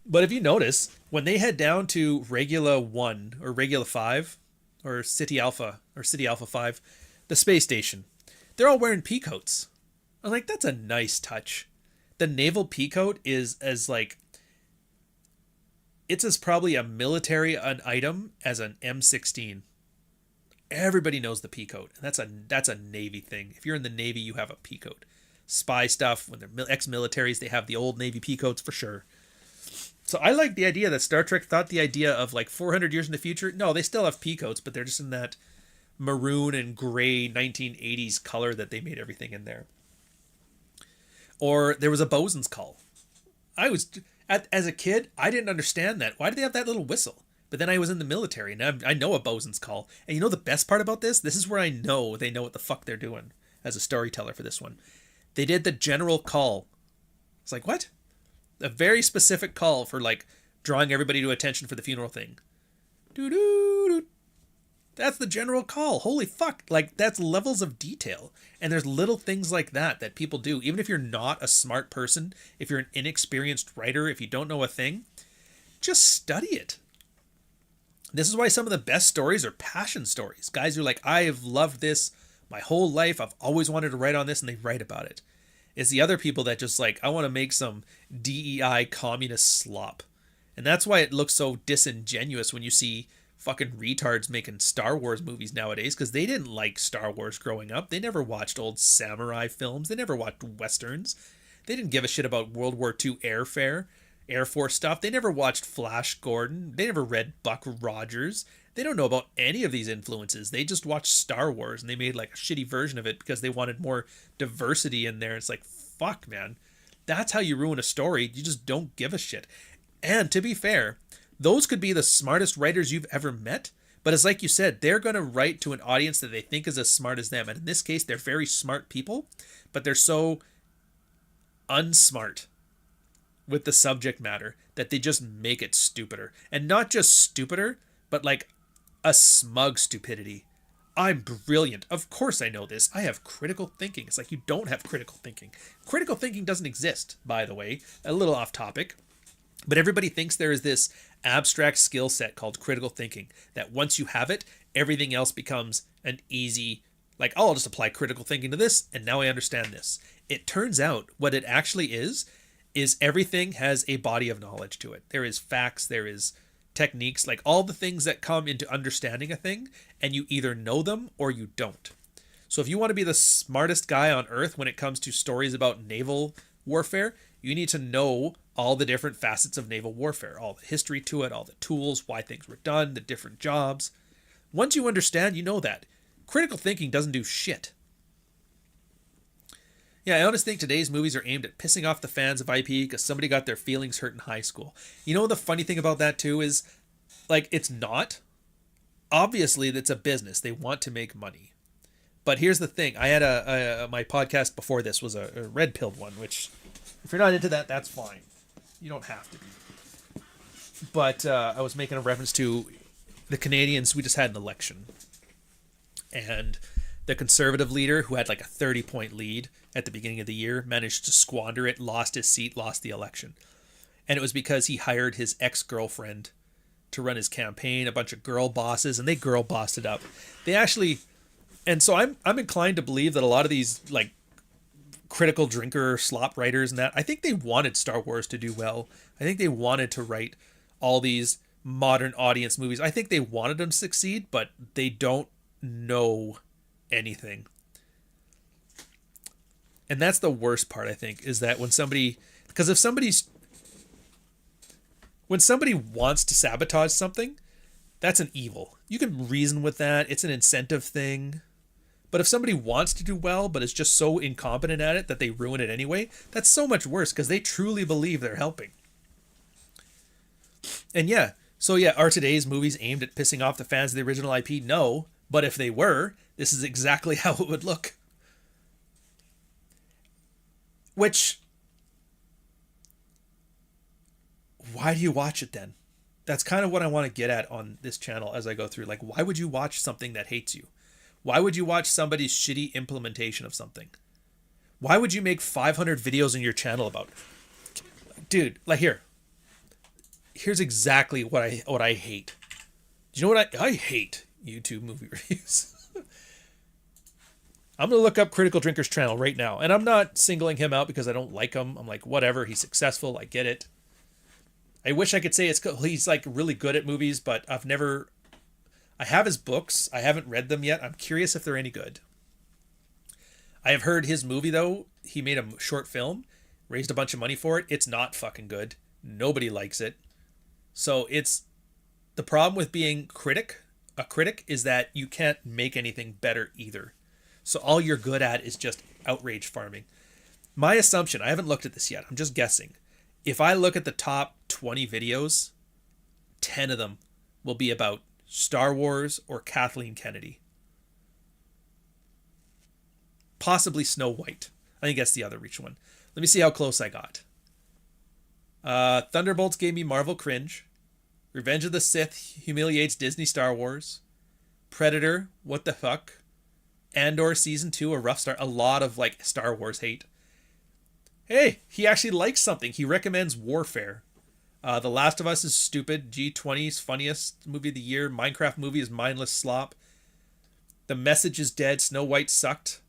A: But if you notice, when they head down to Regula 1 or Regula 5 or City Alpha 5, the space station, they're all wearing peacoats. I'm like, that's a nice touch. The naval peacoat is as like, it's as probably a military an item as an M16. Everybody knows the peacoat. And that's a Navy thing. If you're in the Navy, you have a peacoat. Spy stuff, when they're ex-militaries, they have the old Navy peacoats for sure. So I like the idea that Star Trek thought the idea of like 400 years in the future. No, they still have peacoats, but they're just in that maroon and gray 1980s color that they made everything in there. Or there was a bosun's call. As a kid, I didn't understand that. Why do they have that little whistle? But then I was in the military, and I know a bosun's call. And you know the best part about this? This is where I know they know what the fuck they're doing as a storyteller for this one. They did the general call. It's like, what? A very specific call for, like, drawing everybody to attention for the funeral thing. Doo-doo-doo. That's the general call. Holy fuck. Like, that's levels of detail. And there's little things like that people do. Even if you're not a smart person, if you're an inexperienced writer, if you don't know a thing, just study it. This is why some of the best stories are passion stories. Guys who are like, I have loved this my whole life. I've always wanted to write on this, and they write about it. It's the other people that just like, I want to make some DEI communist slop. And that's why it looks so disingenuous when you see fucking retards making Star Wars movies nowadays, because they didn't like Star Wars growing up. They never watched old samurai films. They never watched westerns. They didn't give a shit about World War II Air Force stuff. They never watched Flash Gordon. They never read Buck Rogers. They don't know about any of these influences. They just watched Star Wars, and they made like a shitty version of it because they wanted more diversity in there. It's like, fuck, man. That's how you ruin a story. You just don't give a shit. And to be fair, those could be the smartest writers you've ever met. But it's like you said, they're going to write to an audience that they think is as smart as them. And in this case, they're very smart people, but they're so unsmart with the subject matter that they just make it stupider. And not just stupider, but like a smug stupidity. I'm brilliant. Of course I know this. I have critical thinking. It's like, you don't have critical thinking. Critical thinking doesn't exist, by the way. A little off topic. But everybody thinks there is this abstract skill set called critical thinking, that once you have it, everything else becomes an easy, like, oh, I'll just apply critical thinking to this, and now I understand this. It turns out what it actually is everything has a body of knowledge to it. There is facts, there is techniques, like all the things that come into understanding a thing, and you either know them or you don't. So if you want to be the smartest guy on earth when it comes to stories about naval warfare, you need to know all the different facets of naval warfare, all the history to it, all the tools, why things were done, the different jobs. Once you understand, you know that. Critical thinking doesn't do shit. Yeah, I honestly think today's movies are aimed at pissing off the fans of IP because somebody got their feelings hurt in high school. You know, the funny thing about that too is, like, it's not. Obviously, it's a business. They want to make money. But here's the thing. I had my podcast before this was a red-pilled one, which, if you're not into that, that's fine. You don't have to be. But I was making a reference to the Canadians. We just had an election. And the Conservative leader, who had like a 30-point lead at the beginning of the year, managed to squander it, lost his seat, lost the election. And it was because he hired his ex-girlfriend to run his campaign, a bunch of girl bosses, and they girl bossed it up. They actually... And so I'm inclined to believe that a lot of these, like, critical drinker slop writers and that, I think they wanted Star Wars to do well. I think they wanted to write all these modern audience movies. I think they wanted them to succeed, but they don't know anything. And that's the worst part, I think, is that when somebody... Because if when somebody wants to sabotage something, that's an evil. You can reason with that. It's an incentive thing. But if somebody wants to do well, but is just so incompetent at it that they ruin it anyway, that's so much worse because they truly believe they're helping. And yeah, so yeah, are today's movies aimed at pissing off the fans of the original IP? No, but if they were, this is exactly how it would look. Which, why do you watch it then? that's kind of what I want to get at on this channel as I go through. Like, why would you watch something that hates you? Why would you watch somebody's shitty implementation of something? Why would you make 500 videos in your channel about it? Dude, like here's exactly what I hate. Do you know what I hate? YouTube movie reviews. I'm going to look up Critical Drinker's channel right now. And I'm not singling him out because I don't like him. I'm like, whatever, he's successful. I get it. I wish I could say he's like really good at movies, but I have his books. I haven't read them yet. I'm curious if they're any good. I have heard his movie, though. He made a short film, raised a bunch of money for it. It's not fucking good. Nobody likes it. So it's the problem with being a critic is that you can't make anything better either. So all you're good at is just outrage farming. My assumption, I haven't looked at this yet, I'm just guessing. If I look at the top 20 videos, 10 of them will be about Star Wars or Kathleen Kennedy. Possibly Snow White. I think that's the other reach one. Let me see how close I got. Thunderbolts gave me Marvel cringe. Revenge of the Sith humiliates Disney Star Wars. Predator, what the fuck? Andor Season 2, a rough start. A lot of like Star Wars hate. Hey, he actually likes something. He recommends Warfare. The Last of Us is stupid. G20's funniest movie of the year. Minecraft movie is mindless slop. The Message is dead. Snow White sucked.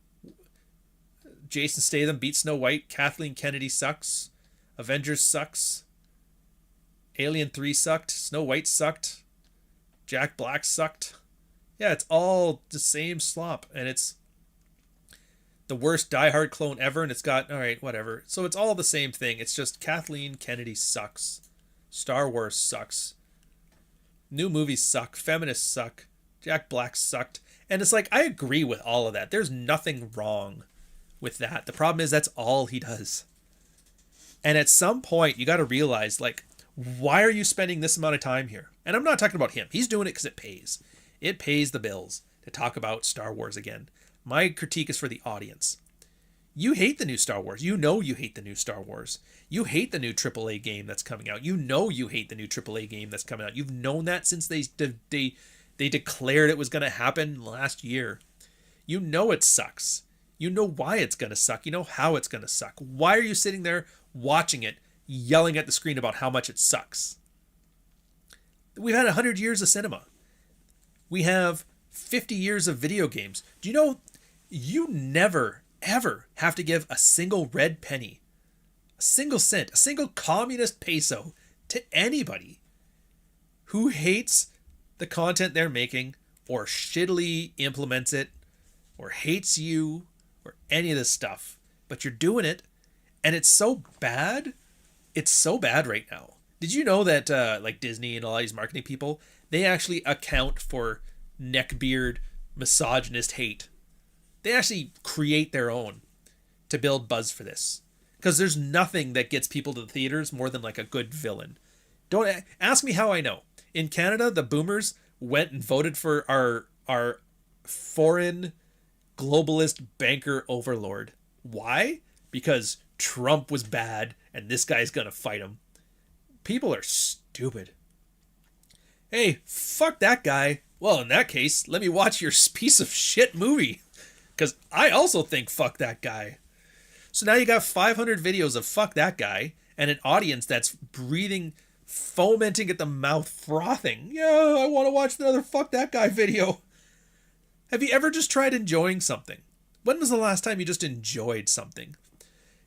A: Jason Statham beat Snow White. Kathleen Kennedy sucks. Avengers sucks. Alien 3 sucked. Snow White sucked. Jack Black sucked. Yeah, it's all the same slop. And it's the worst Die Hard clone ever. And it's got, all right, whatever. So it's all the same thing. It's just Kathleen Kennedy sucks. Star Wars sucks. New movies suck. Feminists suck. Jack Black sucked. And it's like, I agree with all of that. There's nothing wrong with that. The problem is that's all he does. And at some point, you got to realize, like, why are you spending this amount of time here? And I'm not talking about him. He's doing it because it pays. It pays the bills to talk about Star Wars again. My critique is for the audience. You hate the new Star Wars. You know you hate the new Star Wars. You hate the new AAA game that's coming out. You know you hate the new AAA game that's coming out. You've known that since they declared it was going to happen last year. You know it sucks. You know why it's going to suck. You know how it's going to suck. Why are you sitting there watching it, yelling at the screen about how much it sucks? We've had 100 years of cinema. We have 50 years of video games. Do you know you never, ever have to give a single red penny, a single cent, a single communist peso to anybody who hates the content they're making or shittily implements it or hates you or any of this stuff. But you're doing it, and it's so bad. It's so bad right now. Did you know that like Disney and all these marketing people, they actually account for neckbeard, misogynist hate? They actually create their own to build buzz for this. Because there's nothing that gets people to the theaters more than like a good villain. Don't ask me how I know. In Canada, the boomers went and voted for our foreign globalist banker overlord. Why? Because Trump was bad and this guy's gonna fight him. People are stupid. Hey, fuck that guy. Well, in that case, let me watch your piece of shit movie. Because I also think fuck that guy. So now you got 500 videos of fuck that guy and an audience that's breathing, fomenting at the mouth, frothing. Yeah, I want to watch another fuck that guy video. Have you ever just tried enjoying something? When was the last time you just enjoyed something?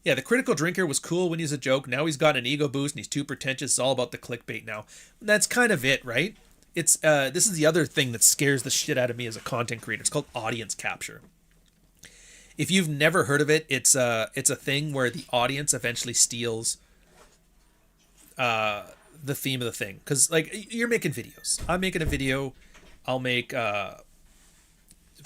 A: Yeah, the critical drinker was cool when he's a joke. Now he's got an ego boost and he's too pretentious. It's all about the clickbait now. That's kind of it, right? It's this is the other thing that scares the shit out of me as a content creator. It's called audience capture. If you've never heard of it, it's a thing where the audience eventually steals the theme of the thing. Because like you're making videos. I'm making a video. I'll make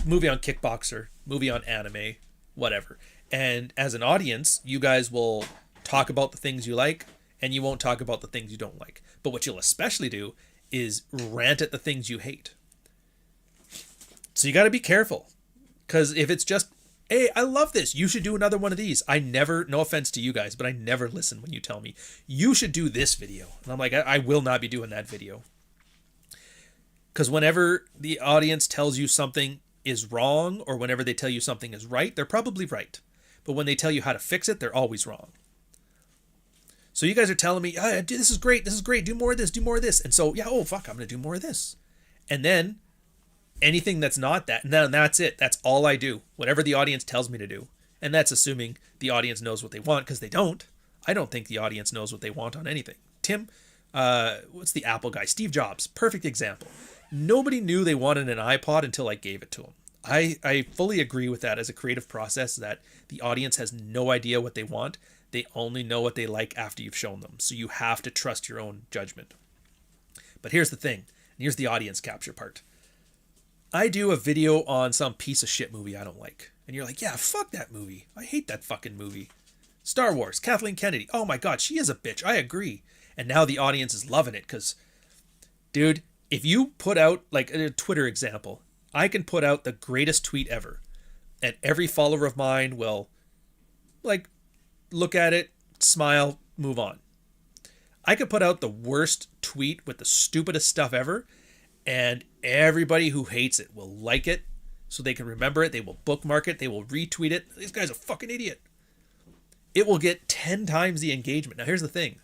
A: movie on kickboxer, movie on anime, whatever. And as an audience, you guys will talk about the things you like and you won't talk about the things you don't like. But what you'll especially do is rant at the things you hate. So you got to be careful, because if it's just Hey, I love this. You should do another one of these. I never, no offense to you guys, but I never listen when you tell me, you should do this video. And I'm like, I will not be doing that video. Because whenever the audience tells you something is wrong, or whenever they tell you something is right, they're probably right. But when they tell you how to fix it, they're always wrong. So you guys are telling me, oh, this is great, do more of this, do more of this. And so, yeah, oh, fuck, I'm going to do more of this. And then anything that's not that, and then that's it. That's all I do. Whatever the audience tells me to do. And that's assuming the audience knows what they want, because they don't. I don't think the audience knows what they want on anything. Tim, what's the Apple guy? Steve Jobs, perfect example. Nobody knew they wanted an iPod until I gave it to them. I fully agree with that as a creative process, that the audience has no idea what they want. They only know what they like after you've shown them. So you have to trust your own judgment. But here's the thing. Here's the audience capture part. I do a video on some piece of shit movie I don't like. And you're like, yeah, fuck that movie. I hate that fucking movie. Star Wars, Kathleen Kennedy. Oh my God, she is a bitch. I agree. And now the audience is loving it because, dude, if you put out, like a Twitter example, I can put out the greatest tweet ever. And every follower of mine will, like, look at it, smile, move on. I could put out the worst tweet with the stupidest stuff ever, and everybody who hates it will like it, so they can remember it, they will bookmark it, they will retweet it. This guy's a fucking idiot. It will get 10 times the engagement. Now here's the thing.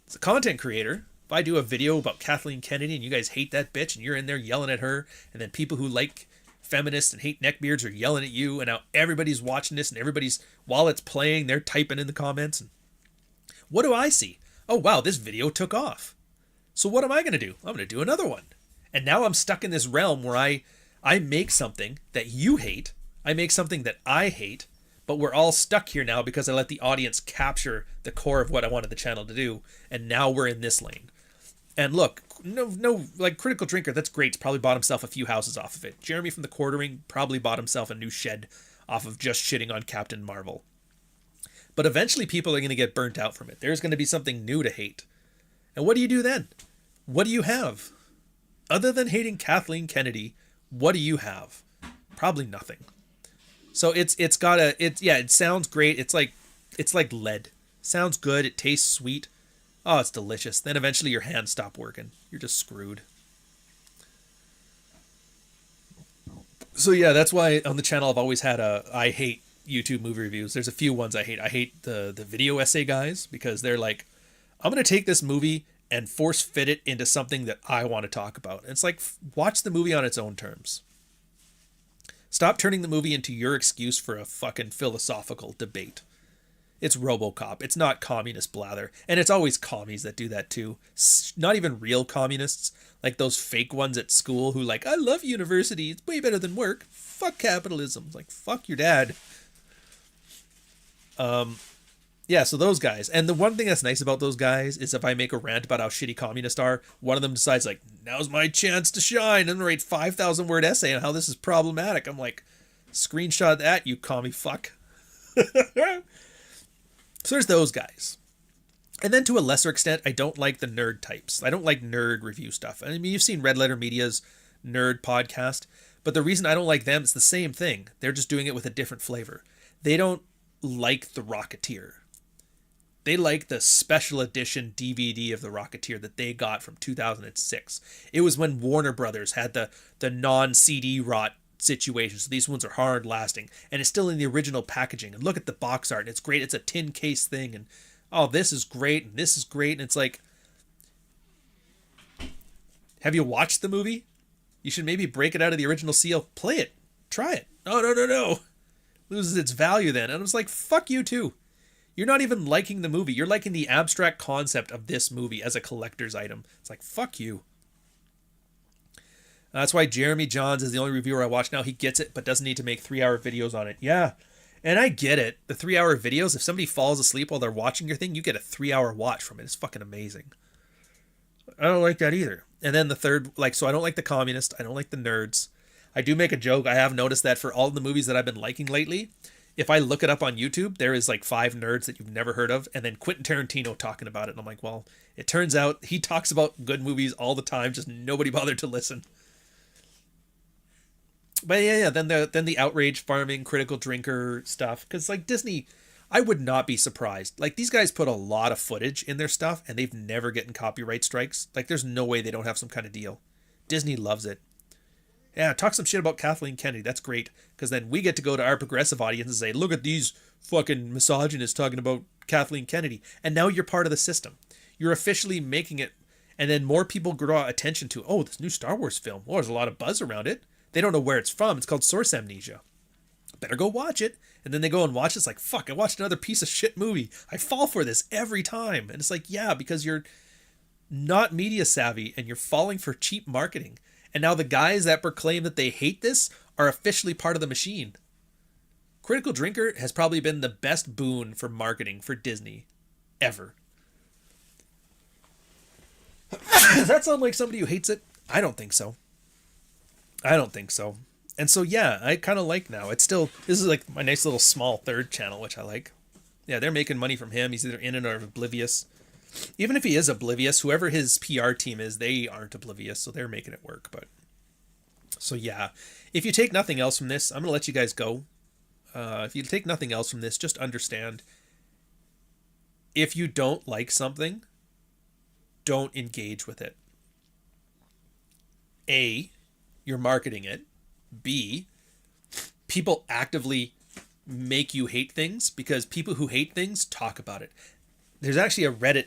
A: As a content creator, if I do a video about Kathleen Kennedy and you guys hate that bitch and you're in there yelling at her, and then people who like feminists and hate neckbeards are yelling at you, and now everybody's watching this, and everybody's, while it's playing, they're typing in the comments. And what do I see? Oh wow, this video took off. So what am I going to do? I'm going to do another one. And now I'm stuck in this realm where I make something that you hate, I make something that I hate, but we're all stuck here now because I let the audience capture the core of what I wanted the channel to do, and now we're in this lane. And look, no, like Critical Drinker, that's great. He's probably bought himself a few houses off of it. Jeremy from the Quartering probably bought himself a new shed off of just shitting on Captain Marvel. But eventually people are going to get burnt out from it. There's going to be something new to hate. And what do you do then? What do you have? Other than hating Kathleen Kennedy, what do you have? Probably nothing. So it sounds great. It's like lead. Sounds good. It tastes sweet. Oh, it's delicious. Then eventually your hands stop working. You're just screwed. So yeah, that's why on the channel I've always had I hate YouTube movie reviews. There's a few ones I hate. I hate the video essay guys because they're like, I'm going to take this movie and force fit it into something that I want to talk about. And it's like, watch the movie on its own terms. Stop turning the movie into your excuse for a fucking philosophical debate. It's RoboCop. It's not communist blather. And it's always commies that do that too. Not even real communists. Like those fake ones at school who like, I love university. It's way better than work. Fuck capitalism. It's like, fuck your dad. Yeah, so those guys. And the one thing that's nice about those guys is if I make a rant about how shitty communists are, one of them decides like, now's my chance to shine. I'm going to write 5,000 word essay on how this is problematic. I'm like, screenshot that, you commie fuck. So there's those guys. And then to a lesser extent, I don't like the nerd types. I don't like nerd review stuff. I mean, you've seen Red Letter Media's nerd podcast, but the reason I don't like them is the same thing. They're just doing it with a different flavor. They don't like The Rocketeer. They like the special edition DVD of The Rocketeer that they got from 2006. It was when Warner Brothers had the non-CD rot situation. So these ones are hard lasting and it's still in the original packaging. And look at the box art. And it's great. It's a tin case thing. And oh, this is great. And this is great. And it's like, have you watched the movie? You should maybe break it out of the original seal. Play it. Try it. No. Loses its value then. And I was like, fuck you too. You're not even liking the movie. You're liking the abstract concept of this movie as a collector's item. It's like, fuck you. That's why Jeremy Johns is the only reviewer I watch now. He gets it, but doesn't need to make 3-hour videos on it. Yeah, and I get it. The 3-hour videos, if somebody falls asleep while they're watching your thing, you get a 3-hour watch from it. It's fucking amazing. I don't like that either. And then the third, so I don't like the communist. I don't like the nerds. I do make a joke. I have noticed that for all the movies that I've been liking lately, if I look it up on YouTube, there is 5 nerds that you've never heard of, and then Quentin Tarantino talking about it. And I'm like, well, it turns out he talks about good movies all the time, just nobody bothered to listen. But yeah, then the outrage farming, critical drinker stuff. Because like Disney, I would not be surprised. Like these guys put a lot of footage in their stuff, and they've never gotten copyright strikes. Like there's no way they don't have some kind of deal. Disney loves it. Yeah, talk some shit about Kathleen Kennedy. That's great. Because then we get to go to our progressive audience and say, look at these fucking misogynists talking about Kathleen Kennedy. And now you're part of the system. You're officially making it. And then more people draw attention to, oh, this new Star Wars film. Oh, there's a lot of buzz around it. They don't know where it's from. It's called Source Amnesia. Better go watch it. And then they go and watch it. It's like, fuck, I watched another piece of shit movie. I fall for this every time. And it's like, yeah, because you're not media savvy and you're falling for cheap marketing. And now the guys that proclaim that they hate this are officially part of the machine. Critical Drinker has probably been the best boon for marketing for Disney ever. Does that sound like somebody who hates it? I don't think so. I don't think so. And so, yeah, I kind of like now. It's still, this is like my nice little small third channel, which I like. Yeah, they're making money from him. He's either in it or oblivious. Even if he is oblivious, whoever his PR team is, they aren't oblivious, so they're making it work. But so, yeah, if you take nothing else from this, I'm going to let you guys go. If you take nothing else from this, just understand, if you don't like something, don't engage with it. A, you're marketing it. B, people actively make you hate things because people who hate things talk about it. There's actually a Reddit,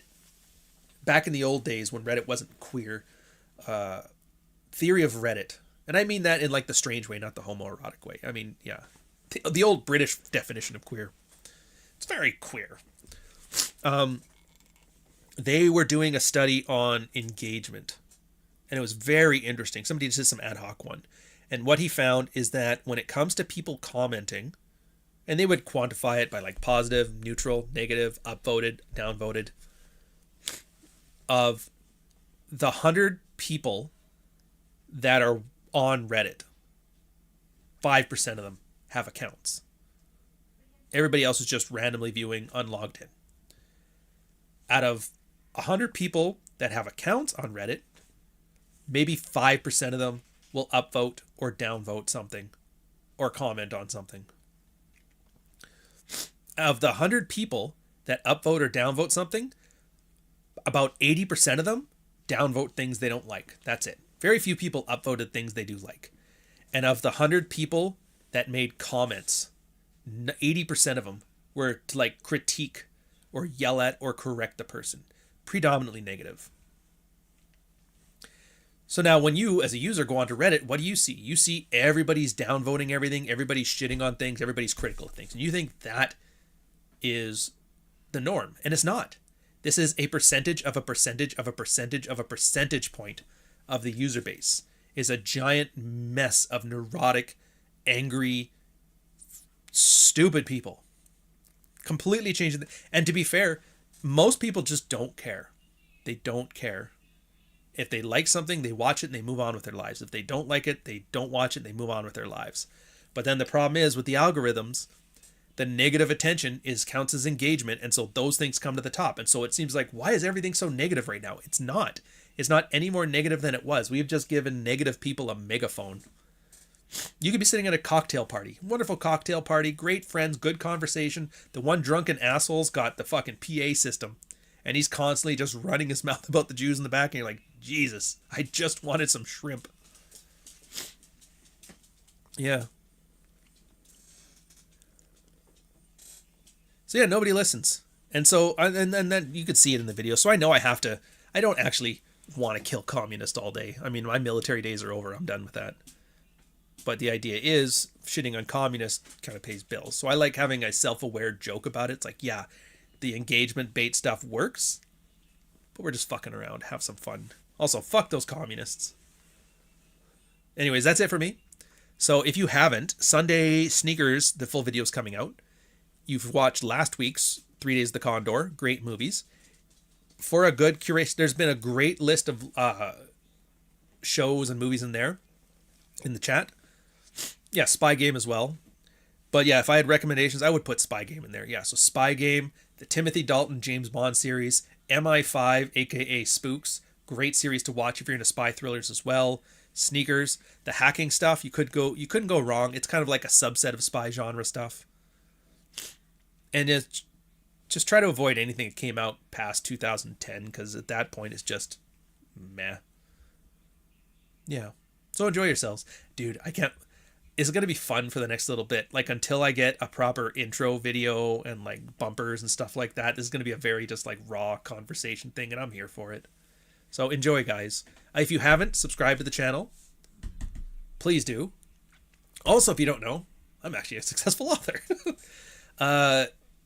A: back in the old days when Reddit wasn't queer, theory of Reddit. And I mean that in like the strange way, not the homoerotic way. I mean, yeah. The old British definition of queer. It's very queer. They were doing a study on engagement. And it was very interesting. Somebody did some ad hoc one. And what he found is that when it comes to people commenting, and they would quantify it by like positive, neutral, negative, upvoted, downvoted, of the 100 people that are on Reddit, 5% of them have accounts. Everybody else is just randomly viewing, unlogged in. Out of 100 people that have accounts on Reddit, maybe 5% of them will upvote or downvote something or comment on something. Of the 100 people that upvote or downvote something, about 80% of them downvote things they don't like. That's it. Very few people upvoted things they do like. And of the 100 people that made comments, 80% of them were to like critique or yell at or correct the person. Predominantly negative. So now when you, as a user, go onto Reddit, what do you see? You see everybody's downvoting everything, everybody's shitting on things, everybody's critical of things. And you think that is the norm. And it's not. This is a percentage of a percentage of a percentage of a percentage point of the user base. Is a giant mess of neurotic, angry, stupid people. Completely changing. And to be fair, most people just don't care. They don't care. If they like something, they watch it and they move on with their lives. If they don't like it, they don't watch it and they move on with their lives. But then the problem is with the algorithms, the negative attention counts as engagement. And so those things come to the top. And so it seems like, why is everything so negative right now? It's not. It's not any more negative than it was. We've just given negative people a megaphone. You could be sitting at a cocktail party. Wonderful cocktail party. Great friends. Good conversation. The one drunken asshole's got the fucking PA system. And he's constantly just running his mouth about the Jews in the back. And you're like, Jesus, I just wanted some shrimp. Yeah. So yeah, nobody listens. And so, and then you could see it in the video. So I know I don't actually want to kill communists all day. I mean, my military days are over. I'm done with that. But the idea is shitting on communists kind of pays bills. So I like having a self-aware joke about it. It's like, yeah, the engagement bait stuff works, but we're just fucking around. Have some fun. Also, fuck those communists. Anyways, that's it for me. So if you haven't, Sunday Sneakers, the full video is coming out. You've watched last week's 3 Days of the Condor. Great movies. For a good curation, there's been a great list of shows and movies in there, in the chat. Yeah, Spy Game as well. But yeah, if I had recommendations, I would put Spy Game in there. Yeah, so Spy Game, the Timothy Dalton James Bond series, MI5, aka Spooks. Great series to watch if you're into spy thrillers as well. sneakers, the hacking stuff. You couldn't go wrong. It's kind of like a subset of spy genre stuff. And just try to avoid anything that came out past 2010, because at that point it's just meh. Yeah. So enjoy yourselves. Dude, I can't... It's going to be fun for the next little bit. Like, until I get a proper intro video and, like, bumpers and stuff like that, this is going to be a very just, like, raw conversation thing, and I'm here for it. So enjoy, guys. If you haven't subscribed to the channel, please do. Also, if you don't know, I'm actually a successful author.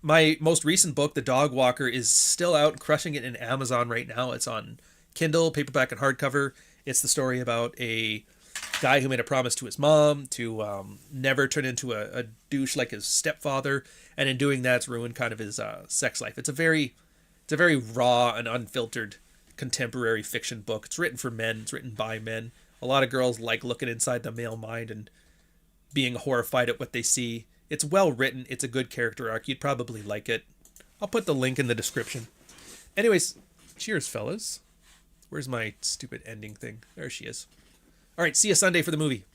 A: My most recent book, The Dog Walker, is still out, crushing it in Amazon right now. It's on Kindle, paperback, and hardcover. It's the story about a guy who made a promise to his mom to never turn into a douche like his stepfather, and in doing that, it's ruined kind of his sex life. It's a very raw and unfiltered contemporary fiction book. It's written for men. It's written by men. A lot of girls like looking inside the male mind and being horrified at what they see. It's well written. It's a good character arc. You'd probably like it. I'll put the link in the description. Anyways, cheers, fellas. Where's my stupid ending thing? There she is. All right, see you Sunday for the movie.